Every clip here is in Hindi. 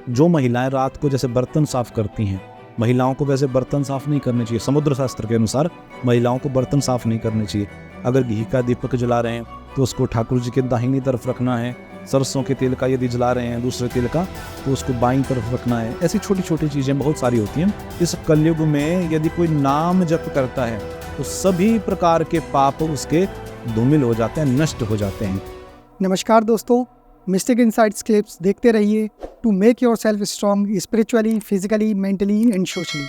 जो महिलाएं रात को जैसे बर्तन साफ करती हैं, महिलाओं को वैसे बर्तन साफ नहीं करने चाहिए। समुद्र शास्त्र के अनुसार महिलाओं को बर्तन साफ नहीं करने चाहिए। अगर घी का दीपक जला रहे हैं तो उसको ठाकुर जी के दाहिनी तरफ रखना है। सरसों के तेल का यदि जला रहे हैं दूसरे तेल का तो उसको बाईं तरफ रखना है। ऐसी छोटी छोटी चीज़ें बहुत सारी होती हैं। इस कलयुग में यदि कोई नाम जप करता है तो सभी प्रकार के पाप उसके धूमिल हो जाते हैं, नष्ट हो जाते हैं। नमस्कार दोस्तों, मिस्टिक इनसाइट्स क्लिप्स देखते रहिए to make your self strong spiritually, physically, mentally and socially,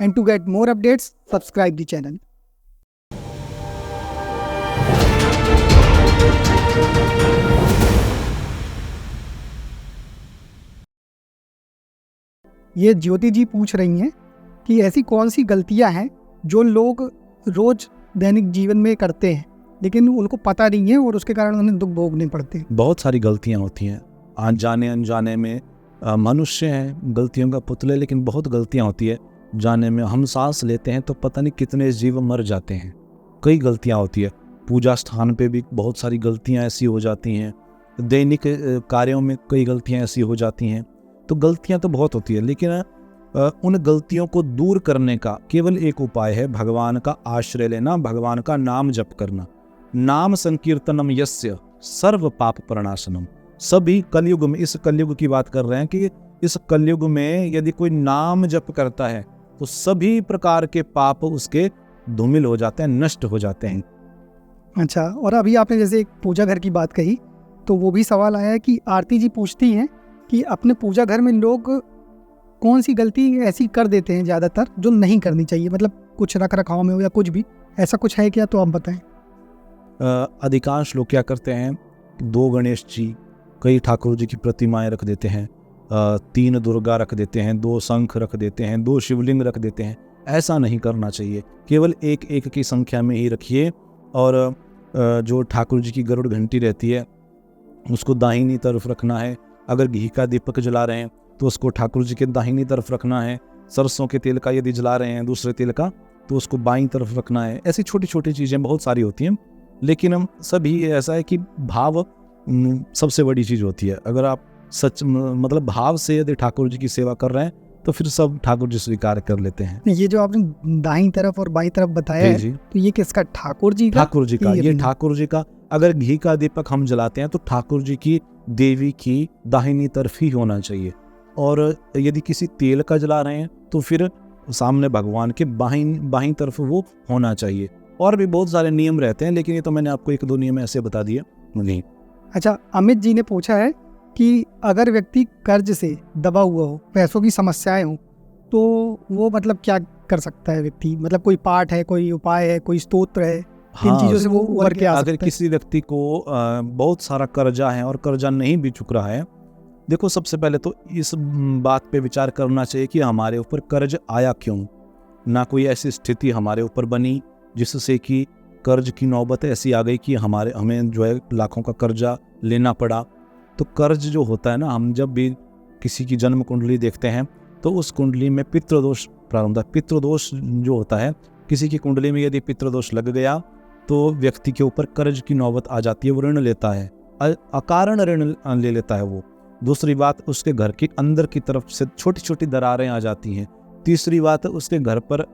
and to get more updates subscribe the channel. ये ज्योति जी पूछ रही हैं कि ऐसी कौन सी गलतियां हैं जो लोग रोज दैनिक जीवन में करते हैं लेकिन उनको पता नहीं है और उसके कारण उन्हें दुख भोगने पड़ते हैं। बहुत सारी गलतियां होती हैं, अनजाने अनजाने में। मनुष्य हैं गलतियों का पुतले, लेकिन बहुत गलतियां होती है। जाने में हम सांस लेते हैं तो पता नहीं कितने जीव मर जाते हैं। कई गलतियां होती है। पूजा स्थान पे भी बहुत सारी गलतियां ऐसी हो जाती हैं। दैनिक कार्यों में कई गलतियां ऐसी हो जाती हैं। तो गलतियां तो बहुत होती है, लेकिन उन गलतियों को दूर करने का केवल एक उपाय है, भगवान का आश्रय लेना, भगवान का नाम जप करना। नाम संकीर्तनम यस्य सर्व पाप प्रणाशनम। सभी कलयुग में, इस कलयुग की बात कर रहे हैं कि इस कलयुग में यदि कोई नाम जप करता है तो सभी प्रकार के पाप उसके धूमिल हो जाते हैं, नष्ट हो जाते हैं। अच्छा, और अभी आपने जैसे एक पूजा घर की बात कही तो वो भी सवाल आया है कि आरती जी पूछती हैं कि अपने पूजा घर में लोग कौन सी गलती ऐसी कर देते हैं ज़्यादातर जो नहीं करनी चाहिए, मतलब कुछ रख रखाव में हो या कुछ भी, ऐसा कुछ है क्या? तो आप बताएं। अधिकांश लोग क्या करते हैं, 2 गणेश जी, कई ठाकुर जी की प्रतिमाएं रख देते हैं, 3 दुर्गा रख देते हैं, 2 शंख रख देते हैं, 2 शिवलिंग रख देते हैं। ऐसा नहीं करना चाहिए। केवल एक एक की संख्या में ही रखिए। और जो ठाकुर जी की गरुड़ घंटी रहती है उसको दाहिनी तरफ रखना है। अगर घी का दीपक जला रहे हैं तो उसको ठाकुर जी के दाहिनी तरफ रखना है। सरसों के तेल का यदि जला रहे हैं दूसरे तेल का तो उसको बाईं तरफ रखना है। ऐसी छोटी छोटी चीज़ें बहुत सारी होती हैं, लेकिन हम सभी ऐसा है कि भाव सबसे बड़ी चीज़ होती है। अगर आप सच मतलब भाव से यदि ठाकुर जी की सेवा कर रहे हैं तो फिर सब ठाकुर जी स्वीकार कर लेते हैं। ये जो आपने दाहिनी तरफ और बाईं तरफ बताया है, तो ये किसका? ठाकुर जी का? ठाकुर जी का, ये ठाकुर जी का। अगर घी का दीपक हम जलाते हैं तो ठाकुर जी की, देवी की दाहिनी तरफ ही होना चाहिए। और यदि किसी तेल का जला रहे हैं तो फिर सामने भगवान के बाईं तरफ वो होना चाहिए। और भी बहुत सारे नियम रहते हैं, लेकिन ये तो मैंने आपको 1-2 नियम ऐसे बता दिए। नहीं। अच्छा, अमित जी ने पूछा है कि अगर व्यक्ति कर्ज से दबा हुआ हो, पैसों की समस्याएं हो, तो वो मतलब क्या कर सकता है व्यक्ति? मतलब कोई पाठ है, कोई उपाय है, कोई स्तोत्र है? किन चीज़ों से वो उभर के आ सकता है? अगर किसी व्यक्ति को बहुत सारा कर्जा है और कर्जा नहीं भी चुक रहा है, देखो सबसे पहले तो इस बात पे विचार करना चाहिए कि हमारे ऊपर कर्ज आया क्यों। ना कोई ऐसी स्थिति हमारे ऊपर बनी जिससे कि कर्ज की नौबत ऐसी आ गई कि हमें जो है लाखों का कर्जा लेना पड़ा। तो कर्ज जो होता है ना, हम जब भी किसी की जन्म कुंडली देखते हैं तो उस कुंडली में पितृदोष प्रारंभ है। पितृदोष जो होता है, किसी की कुंडली में यदि पितृदोष लग गया तो व्यक्ति के ऊपर कर्ज की नौबत आ जाती है। वो ऋण लेता है, अकारण ऋण ले लेता है वो। दूसरी बात, उसके घर के अंदर की तरफ से छोटी छोटी दरारें आ जाती हैं। तीसरी बात, उसके घर पर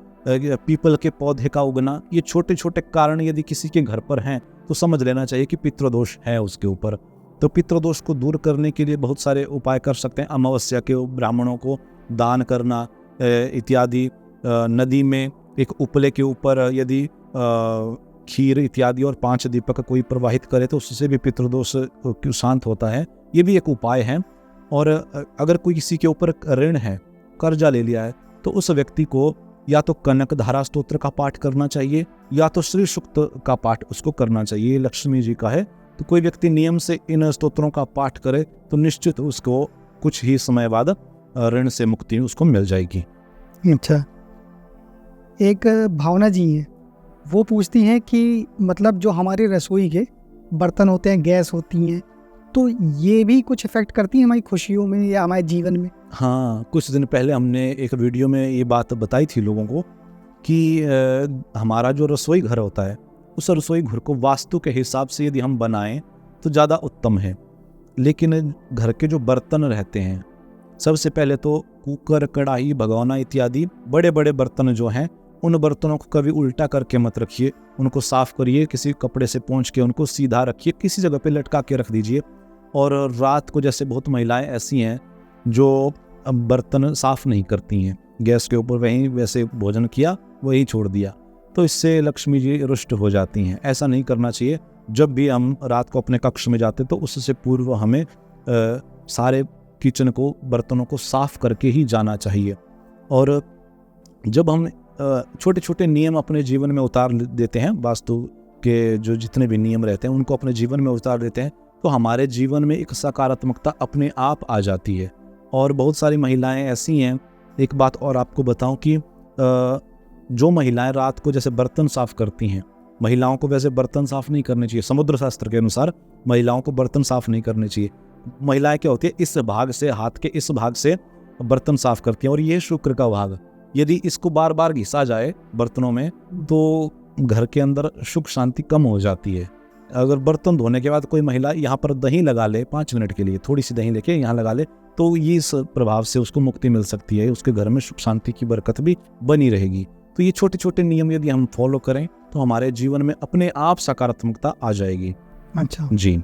पीपल के पौधे का उगना। ये छोटे छोटे कारण यदि किसी के घर पर हैं तो समझ लेना चाहिए कि पितृदोष है उसके ऊपर। तो पितृदोष को दूर करने के लिए बहुत सारे उपाय कर सकते हैं। अमावस्या के ब्राह्मणों को दान करना इत्यादि, नदी में एक उपले के ऊपर यदि खीर इत्यादि और 5 दीपक कोई प्रवाहित करे तो उससे भी पितृदोष शांत होता है। ये भी एक उपाय है। और अगर कोई किसी के ऊपर ऋण है, कर्जा ले लिया है, तो उस व्यक्ति को या तो कनक धारा स्तोत्र का पाठ करना चाहिए या तो श्री सूक्त का पाठ उसको करना चाहिए। ये लक्ष्मी जी का है, तो कोई व्यक्ति नियम से इन स्तोत्रों का पाठ करे तो निश्चित उसको कुछ ही समय बाद ऋण से मुक्ति उसको मिल जाएगी। अच्छा, एक भावना जी हैं, वो पूछती हैं कि मतलब जो हमारे रसोई के बर्तन होते हैं, गैस होती हैं, तो ये भी कुछ इफेक्ट करती हैं हमारी खुशियों में या हमारे जीवन में? हाँ, कुछ दिन पहले हमने एक वीडियो में ये बात बताई थी लोगों को कि हमारा जो रसोई घर होता है, उस रसोई घर को वास्तु के हिसाब से यदि हम बनाएं तो ज़्यादा उत्तम है। लेकिन घर के जो बर्तन रहते हैं सबसे पहले तो कुकर, कढ़ाई, भगोना इत्यादि बड़े बड़े बर्तन जो हैं, उन बर्तनों को कभी उल्टा करके मत रखिए, उनको साफ करिए, किसी कपड़े से पोंछ के उनको सीधा रखिए, किसी जगह पे लटका के रख दीजिए। और रात को जैसे बहुत महिलाएं ऐसी हैं जो बर्तन साफ नहीं करती हैं, गैस के ऊपर वहीं वैसे भोजन किया वही छोड़ दिया, तो इससे लक्ष्मी जी रुष्ट हो जाती हैं। ऐसा नहीं करना चाहिए। जब भी हम रात को अपने कक्ष में जाते तो उससे पूर्व हमें सारे किचन को, बर्तनों को साफ करके ही जाना चाहिए। और जब हम छोटे छोटे नियम अपने जीवन में उतार देते हैं, वास्तु के जो जितने भी नियम रहते हैं उनको अपने जीवन में उतार देते हैं, तो हमारे जीवन में एक सकारात्मकता अपने आप आ जाती है। और बहुत सारी महिलाएं ऐसी हैं, एक बात और आपको बताऊं कि जो महिलाएं रात को जैसे बर्तन साफ करती हैं, महिलाओं को वैसे बर्तन साफ नहीं करने चाहिए, समुद्र शास्त्र के अनुसार महिलाओं को बर्तन साफ नहीं करने चाहिए। महिलाएं क्या होती है, इस भाग से, हाथ के इस भाग से बर्तन साफ करती हैं, और ये शुक्र का भाग, यदि इसको बार बार घिसा जाए बर्तनों में तो घर के अंदर सुख शांति कम हो जाती है। अगर बर्तन धोने के बाद कोई महिला यहाँ पर दही लगा ले 5 मिनट के लिए, थोड़ी सी दही लेके यहाँ लगा ले, तो ये इस प्रभाव से उसको मुक्ति मिल सकती है, उसके घर में सुख शांति की बरकत भी बनी रहेगी। तो ये छोटे छोटे नियम यदि हम फॉलो करें तो हमारे जीवन में अपने आप सकारात्मकता आ जाएगी। अच्छा जी।